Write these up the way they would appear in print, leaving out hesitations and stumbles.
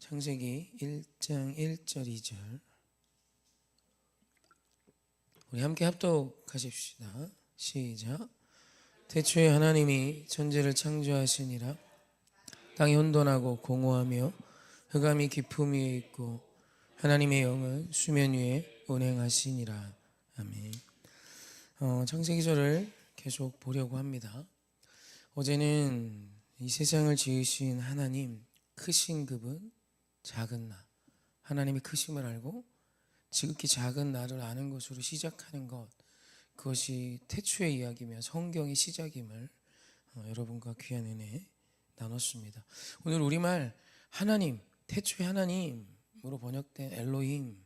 창세기 1장 1절 2절 우리 함께 합독하십시다. 시작. 태초에 하나님이 천지를 창조하시니라. 땅이 혼돈하고 공허하며 흑암이 깊음 위에 있고 하나님의 영은 수면 위에 운행하시니라. 아멘. 창세기절을 계속 보려고 합니다. 어제는 이 세상을 지으신 하나님, 크신 그분, 작은 나, 하나님이 크심을 알고 지극히 작은 나를 아는 것으로 시작하는 것, 그것이 태초의 이야기며 성경의 시작임을 여러분과 귀한 은혜 나눴습니다. 오늘 우리말 하나님, 태초의 하나님으로 번역된 엘로힘,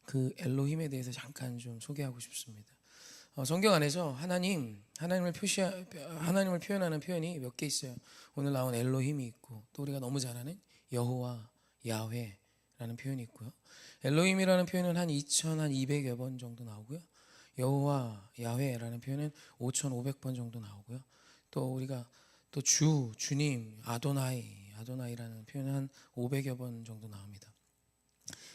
그 엘로힘에 대해서 잠깐 좀 소개하고 싶습니다. 성경 안에서 하나님을 표현하는 표현이 몇 개 있어요. 오늘 나온 엘로힘이 있고, 또 우리가 너무 잘 아는 여호와, 야훼라는 표현이 있고요. 엘로힘이라는 표현은 한 2,200여 번 정도 나오고요. 여호와, 야훼라는 표현은 5,500번 정도 나오고요. 또 우리가 또 주님, 아도나이라는 표현은 한 500여 번 정도 나옵니다.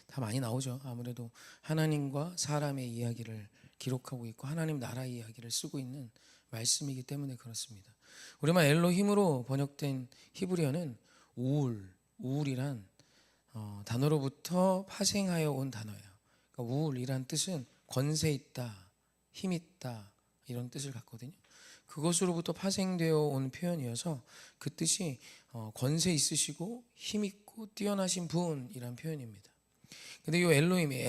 다 많이 나오죠. 아무래도 하나님과 사람의 이야기를 기록하고 있고 하나님 나라 이야기를 쓰고 있는 말씀이기 때문에 그렇습니다. 우리말 엘로힘으로 번역된 히브리어는 우울이란 단어로부터 파생하여 온 단어예요. 그러니까 우울이란 뜻은 권세 있다, 힘 있다 이런 뜻을 갖거든요. 그것으로부터 파생되어 온 표현이어서 그 뜻이 권세 있으시고 힘 있고 뛰어나신 분이란 표현입니다. 근데 이 엘로힘이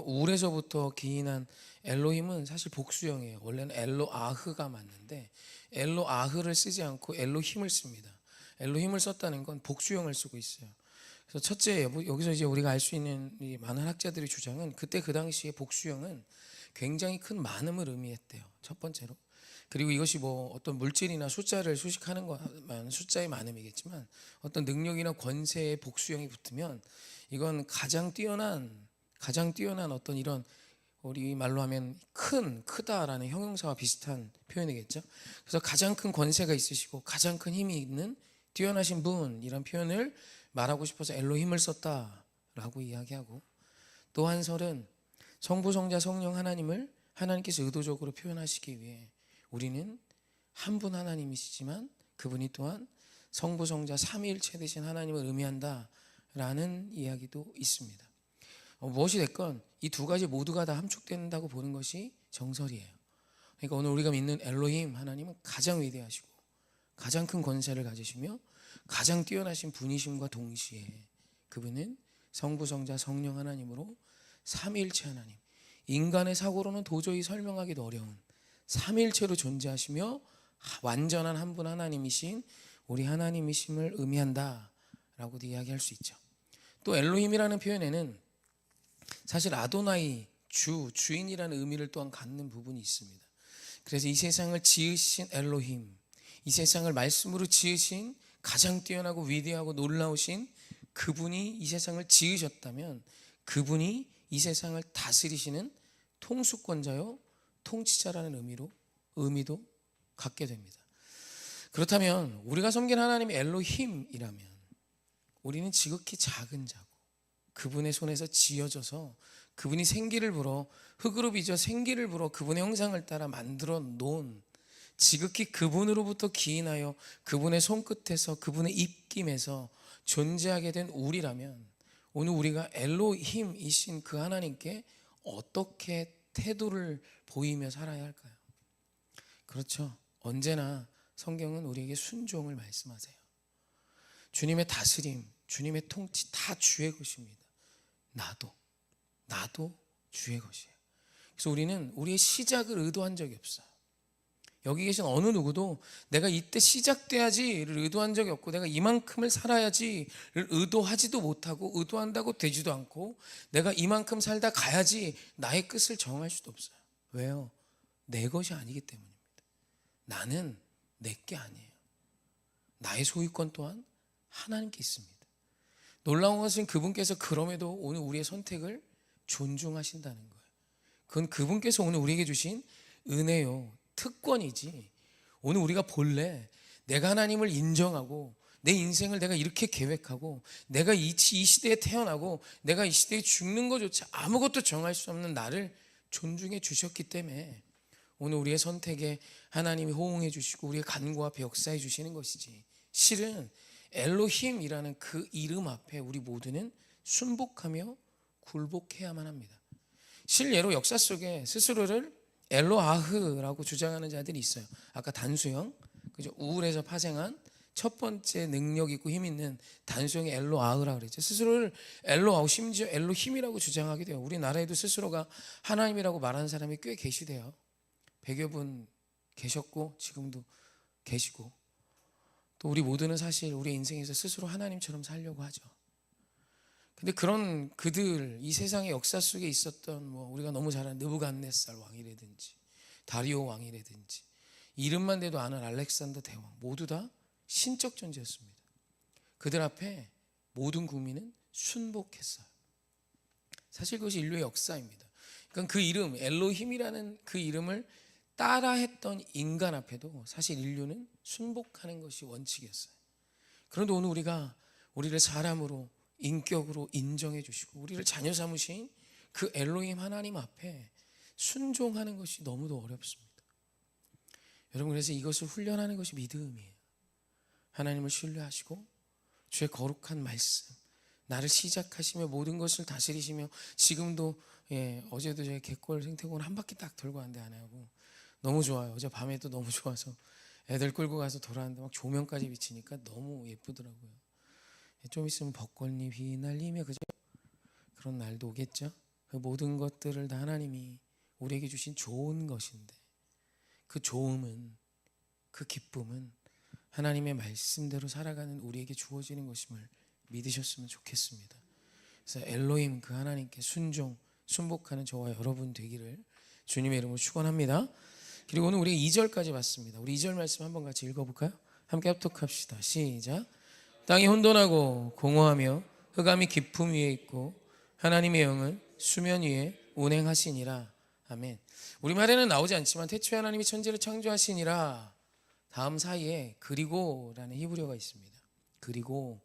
우울에서부터 기인한 엘로힘은 사실 복수형이에요. 원래는 엘로아흐가 맞는데 엘로아흐를 쓰지 않고 엘로힘을 씁니다. 엘로힘을 썼다는 건 복수형을 쓰고 있어요. 그래서 첫째, 여기서 이제 우리가 알 수 있는 이 많은 학자들의 주장은 그때 그 당시에 복수형은 굉장히 큰 많음을 의미했대요. 첫 번째로. 그리고 이것이 뭐 어떤 물질이나 숫자를 수식하는 것만 숫자의 많음이겠지만 어떤 능력이나 권세의 복수형이 붙으면 이건 가장 뛰어난 어떤 이런 우리 말로 하면 크다라는 형용사와 비슷한 표현이겠죠. 그래서 가장 큰 권세가 있으시고 가장 큰 힘이 있는 뛰어나신 분이란 표현을 말하고 싶어서 엘로힘을 썼다라고 이야기하고, 또 한 설은 성부, 성자, 성령 하나님을 하나님께서 의도적으로 표현하시기 위해 우리는 한 분 하나님이시지만 그분이 또한 성부, 성자, 삼위일체 되신 하나님을 의미한다라는 이야기도 있습니다. 무엇이 됐건 이 두 가지 모두가 다 함축된다고 보는 것이 정설이에요. 그러니까 오늘 우리가 믿는 엘로힘 하나님은 가장 위대하시고 가장 큰 권세를 가지시며 가장 뛰어나신 분이심과 동시에 그분은 성부, 성자, 성령 하나님으로 삼위일체 하나님, 인간의 사고로는 도저히 설명하기도 어려운 삼위일체로 존재하시며 완전한 한 분 하나님이신 우리 하나님이심을 의미한다라고도 이야기할 수 있죠. 또 엘로힘이라는 표현에는 사실 아도나이, 주인이라는 의미를 또한 갖는 부분이 있습니다. 그래서 이 세상을 지으신 엘로힘, 이 세상을 말씀으로 지으신 가장 뛰어나고 위대하고 놀라우신 그분이 이 세상을 지으셨다면 그분이 이 세상을 다스리시는 통수권자요 통치자라는 의미도 갖게 됩니다. 그렇다면 우리가 섬기는 하나님이 엘로힘이라면 우리는 지극히 작은 자고 그분의 손에서 지어져서 그분이 생기를 불어 흙으로 빚어 생기를 불어 그분의 형상을 따라 만들어 놓은 지극히 그분으로부터 기인하여 그분의 손끝에서 그분의 입김에서 존재하게 된 우리라면 오늘 우리가 엘로힘이신 그 하나님께 어떻게 태도를 보이며 살아야 할까요? 그렇죠. 언제나 성경은 우리에게 순종을 말씀하세요. 주님의 다스림, 주님의 통치 다 주의 것입니다. 나도 주의 것이에요. 그래서 우리는 우리의 시작을 의도한 적이 없어요. 여기 계신 어느 누구도 내가 이때 시작돼야지를 의도한 적이 없고 내가 이만큼을 살아야지를 의도하지도 못하고 의도한다고 되지도 않고 내가 이만큼 살다 가야지 나의 끝을 정할 수도 없어요. 왜요? 내 것이 아니기 때문입니다. 나는 내게 아니에요. 나의 소유권 또한 하나님께 있습니다. 놀라운 것은 그분께서 그럼에도 오늘 우리의 선택을 존중하신다는 거예요. 그건 그분께서 오늘 우리에게 주신 은혜요, 특권이지 오늘 우리가 본래 내가 하나님을 인정하고 내 인생을 내가 이렇게 계획하고 내가 이 시대에 태어나고 내가 이 시대에 죽는 것조차 아무것도 정할 수 없는 나를 존중해 주셨기 때문에 오늘 우리의 선택에 하나님이 호응해 주시고 우리의 간구 앞에 역사해 주시는 것이지, 실은 엘로힘이라는 그 이름 앞에 우리 모두는 순복하며 굴복해야만 합니다. 실례로 역사 속에 스스로를 엘로아흐라고 주장하는 자들이 있어요. 아까 단수형, 그죠? 우울에서 파생한 첫 번째 능력 있고 힘 있는 단수형의 엘로아흐라 그랬죠. 스스로를 엘로아흐, 심지어 엘로힘이라고 주장하게 돼요. 우리나라에도 스스로가 하나님이라고 말하는 사람이 꽤 계시대요. 100여 분 계셨고 지금도 계시고, 또 우리 모두는 사실 우리 인생에서 스스로 하나님처럼 살려고 하죠. 근데 그런 그들, 이 세상의 역사 속에 있었던 우리가 너무 잘 아는 느부갓네살 왕이라든지 다리오 왕이라든지 이름만 대도 아는 알렉산더 대왕, 모두 다 신적 존재였습니다. 그들 앞에 모든 국민은 순복했어요. 사실 그것이 인류의 역사입니다. 그러니까 그 이름 엘로힘이라는 그 이름을 따라했던 인간 앞에도 사실 인류는 순복하는 것이 원칙이었어요. 그런데 오늘 우리가 우리를 사람으로 인격으로 인정해 주시고 우리를 자녀 삼으신 그 엘로힘 하나님 앞에 순종하는 것이 너무도 어렵습니다. 여러분, 그래서 이것을 훈련하는 것이 믿음이에요. 하나님을 신뢰하시고 주의 거룩한 말씀, 나를 시작하시며 모든 것을 다스리시며, 지금도 어제도 제가 갯골 생태공원 한 바퀴 딱 돌고 왔는데 안 하고 너무 좋아요. 어제 밤에도 너무 좋아서 애들 끌고 가서 돌아왔는데 막 조명까지 비치니까 너무 예쁘더라고요. 좀 있으면 벚꽃잎 휘날리며, 그죠? 그런 날도 오겠죠. 그 모든 것들을 다 하나님이 우리에게 주신 좋은 것인데, 그 좋음은, 그 기쁨은 하나님의 말씀대로 살아가는 우리에게 주어지는 것임을 믿으셨으면 좋겠습니다. 그래서 엘로힘, 그 하나님께 순종, 순복하는 저와 여러분 되기를 주님의 이름으로 축원합니다. 그리고 오늘 우리 2절까지 봤습니다. 우리 2절 말씀 한번 같이 읽어볼까요? 함께 합독합시다. 시작. 땅이 혼돈하고 공허하며 흑암이 깊음 위에 있고 하나님의 영은 수면 위에 운행하시니라. 아멘. 우리말에는 나오지 않지만 태초에 하나님이 천지를 창조하시니라 다음 사이에 그리고라는 히브리어가 있습니다. 그리고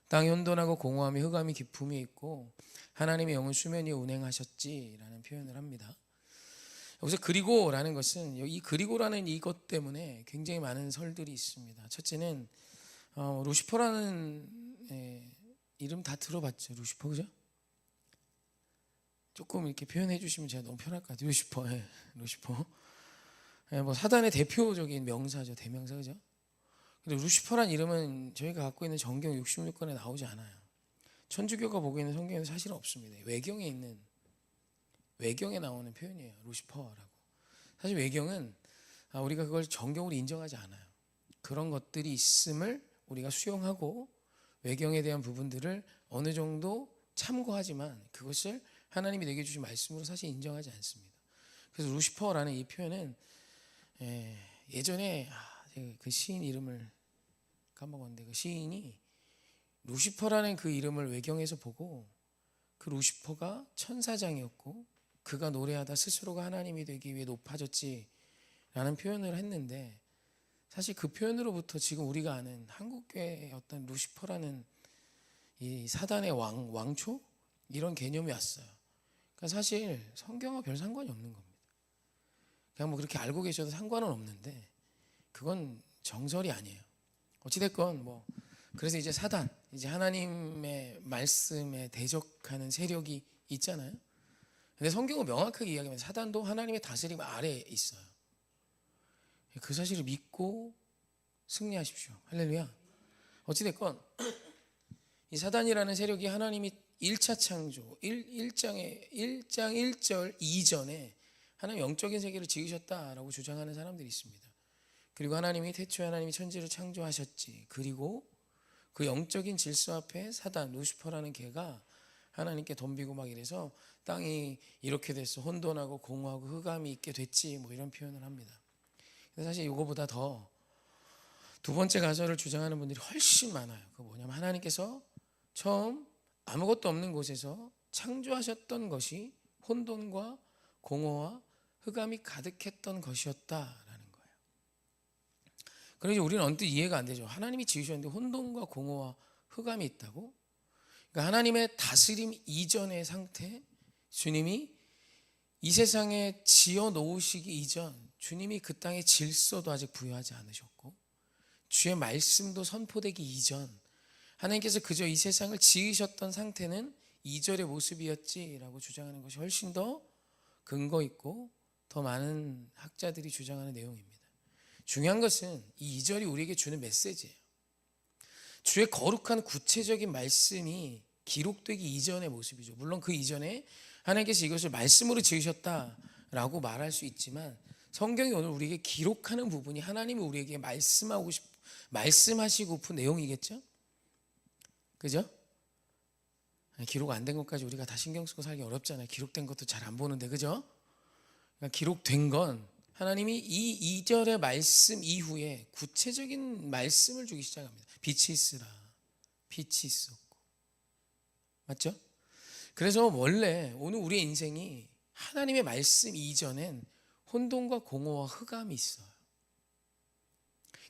땅이 혼돈하고 공허하며 흑암이 깊음 위에 있고 하나님의 영은 수면 위에 운행하셨지라는 표현을 합니다. 여기서 그리고라는 것은, 이 그리고라는 이것 때문에 굉장히 많은 설들이 있습니다. 첫째는 루시퍼라는 이름 다 들어봤죠? 루시퍼, 그죠? 조금 이렇게 표현해 주시면 제가 너무 편할 것 같아요. 루시퍼, 루시퍼. 사단의 대표적인 명사죠, 대명사, 그죠? 근데 루시퍼란 이름은 저희가 갖고 있는 정경 66권에 나오지 않아요. 천주교가 보고 있는 성경에는 사실 없습니다. 외경에 나오는 표현이에요, 루시퍼라고. 사실 외경은 우리가 그걸 정경으로 인정하지 않아요. 그런 것들이 있음을 우리가 수용하고 외경에 대한 부분들을 어느 정도 참고하지만 그것을 하나님이 내게 주신 말씀으로 사실 인정하지 않습니다. 그래서 루시퍼라는 이 표현은 예전에 그 시인 이름을 까먹었는데, 그 시인이 루시퍼라는 그 이름을 외경에서 보고 그 루시퍼가 천사장이었고 그가 노래하다 스스로가 하나님이 되기 위해 높아졌지라는 표현을 했는데, 사실 그 표현으로부터 지금 우리가 아는 한국교회의 어떤 루시퍼라는 이 사단의 왕초 이런 개념이 왔어요. 그러니까 사실 성경과 별 상관이 없는 겁니다. 그냥 그렇게 알고 계셔도 상관은 없는데 그건 정설이 아니에요. 어찌됐건 그래서 이제 사단, 이제 하나님의 말씀에 대적하는 세력이 있잖아요. 근데 성경은 명확하게 이야기하면 사단도 하나님의 다스림 아래에 있어요. 그 사실을 믿고 승리하십시오. 할렐루야. 어찌됐건 이 사단이라는 세력이 하나님이 1차 창조 1장 1절 이전에 하나님 영적인 세계를 지으셨다라고 주장하는 사람들이 있습니다. 그리고 하나님이 태초에 하나님이 천지를 창조하셨지, 그리고 그 영적인 질서 앞에 사단 루시퍼라는 개가 하나님께 덤비고 막 이래서 땅이 이렇게 됐어, 혼돈하고 공허하고 흑암이 있게 됐지, 이런 표현을 합니다. 근데 사실 이거보다 더 두 번째 가설을 주장하는 분들이 훨씬 많아요. 그 뭐냐면 하나님께서 처음 아무것도 없는 곳에서 창조하셨던 것이 혼돈과 공허와 흑암이 가득했던 것이었다라는 거예요. 그러니 우리는 언뜻 이해가 안 되죠. 하나님이 지으셨는데 혼돈과 공허와 흑암이 있다고? 그러니까 하나님의 다스림 이전의 상태, 주님이 이 세상에 지어 놓으시기 이전 주님이 그 땅에 질서도 아직 부여하지 않으셨고 주의 말씀도 선포되기 이전 하나님께서 그저 이 세상을 지으셨던 상태는 2절의 모습이었지라고 주장하는 것이 훨씬 더 근거 있고 더 많은 학자들이 주장하는 내용입니다. 중요한 것은 이 2절이 우리에게 주는 메시지예요. 주의 거룩한 구체적인 말씀이 기록되기 이전의 모습이죠. 물론 그 이전에 하나님께서 이것을 말씀으로 지으셨다라고 말할 수 있지만 성경이 오늘 우리에게 기록하는 부분이 하나님이 우리에게 말씀하시고픈 내용이겠죠? 그죠? 기록 안 된 것까지 우리가 다 신경 쓰고 살기 어렵잖아요. 기록된 것도 잘 안 보는데, 그죠? 그러니까 기록된 건 하나님이 이 2절의 말씀 이후에 구체적인 말씀을 주기 시작합니다. 빛이 있으라. 빛이 있었고. 맞죠? 그래서 원래 오늘 우리의 인생이 하나님의 말씀 이전엔 혼돈과 공허와 흑암이 있어요.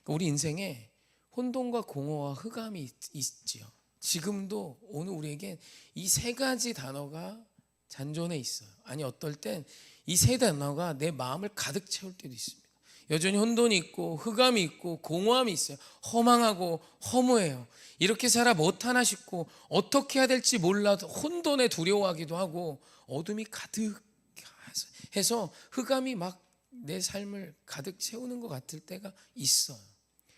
그러니까 우리 인생에 혼돈과 공허와 흑암이 있지요. 지금도 오늘 우리에게 이 세 가지 단어가 잔존해 있어요. 아니 어떨 땐 이 세 단어가 내 마음을 가득 채울 때도 있습니다. 여전히 혼돈이 있고 흑암이 있고 공허함이 있어요. 허망하고 허무해요. 이렇게 살아 못하나 싶고 어떻게 해야 될지 몰라도 혼돈에 두려워하기도 하고 어둠이 가득해서 흑암이 막 내 삶을 가득 채우는 것 같을 때가 있어요.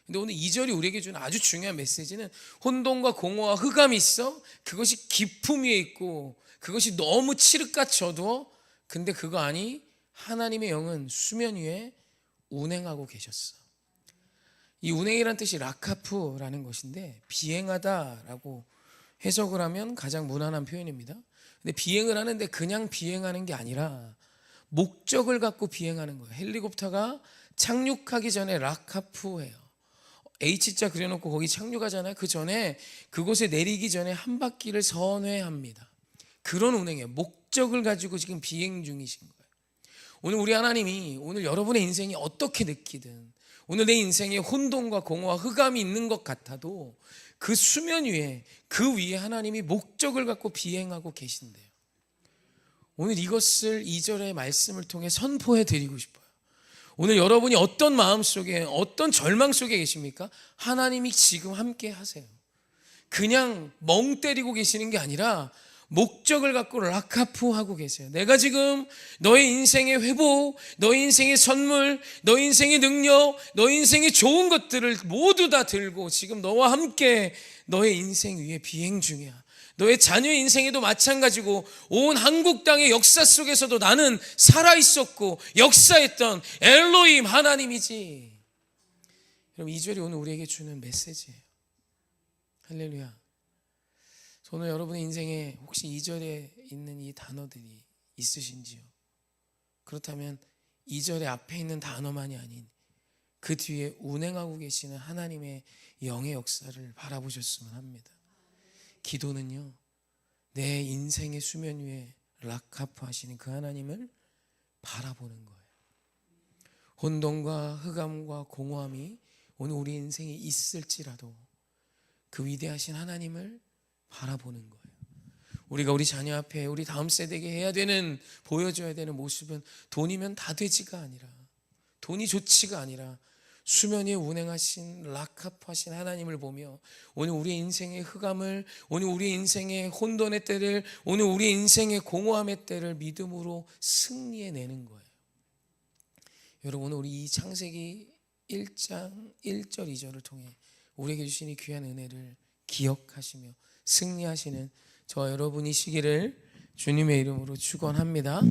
근데 오늘 2절이 우리에게 주는 아주 중요한 메시지는 혼돈과 공허와 흑암이 있어. 그것이 깊음 위에 있고 그것이 너무 칠흑같이 어두워. 근데 그거 아니 하나님의 영은 수면 위에 운행하고 계셨어. 이 운행이란 뜻이 라카프라는 것인데 비행하다라고 해석을 하면 가장 무난한 표현입니다. 근데 비행을 하는데 그냥 비행하는 게 아니라 목적을 갖고 비행하는 거예요. 헬리콥터가 착륙하기 전에 라카프해요. H자 그려놓고 거기 착륙하잖아요. 그 전에 그곳에 내리기 전에 한 바퀴를 선회합니다. 그런 운행이에요. 목적을 가지고 지금 비행 중이신 거예요. 오늘 우리 하나님이 오늘 여러분의 인생이 어떻게 느끼든 오늘 내 인생에 혼돈과 공허와 흑암이 있는 것 같아도 그 수면 위에 그 위에 하나님이 목적을 갖고 비행하고 계신대요. 오늘 이것을 2절의 말씀을 통해 선포해 드리고 싶어요. 오늘 여러분이 어떤 마음 속에 어떤 절망 속에 계십니까? 하나님이 지금 함께 하세요. 그냥 멍 때리고 계시는 게 아니라 목적을 갖고 라카프하고 계세요. 내가 지금 너의 인생의 회복, 너의 인생의 선물, 너의 인생의 능력, 너의 인생의 좋은 것들을 모두 다 들고 지금 너와 함께 너의 인생 위에 비행 중이야. 너의 자녀의 인생에도 마찬가지고 온 한국 땅의 역사 속에서도 나는 살아있었고 역사했던 엘로힘 하나님이지. 여러분 2절이 오늘 우리에게 주는 메시지예요. 할렐루야. 오늘 여러분의 인생에 혹시 2절에 있는 이 단어들이 있으신지요? 그렇다면 2절의 앞에 있는 단어만이 아닌 그 뒤에 운행하고 계시는 하나님의 영의 역사를 바라보셨으면 합니다. 기도는요, 내 인생의 수면 위에 라카프 하시는 그 하나님을 바라보는 거예요. 혼돈과 흑암과 공허함이 오늘 우리 인생에 있을지라도 그 위대하신 하나님을 바라보는 거예요. 우리가 우리 자녀 앞에 우리 다음 세대에게 해야 되는 보여줘야 되는 모습은 돈이면 다 되지가 아니라 돈이 좋지가 아니라 수면 위에 운행하신 라카프하신 하나님을 보며 오늘 우리의 인생의 흑암을 오늘 우리의 인생의 혼돈의 때를 오늘 우리의 인생의 공허함의 때를 믿음으로 승리해내는 거예요. 여러분 오늘 우리 이 창세기 1장 1절 2절을 통해 우리에게 주신 이 귀한 은혜를 기억하시며 승리하시는 저와 여러분이시기를 주님의 이름으로 축원합니다.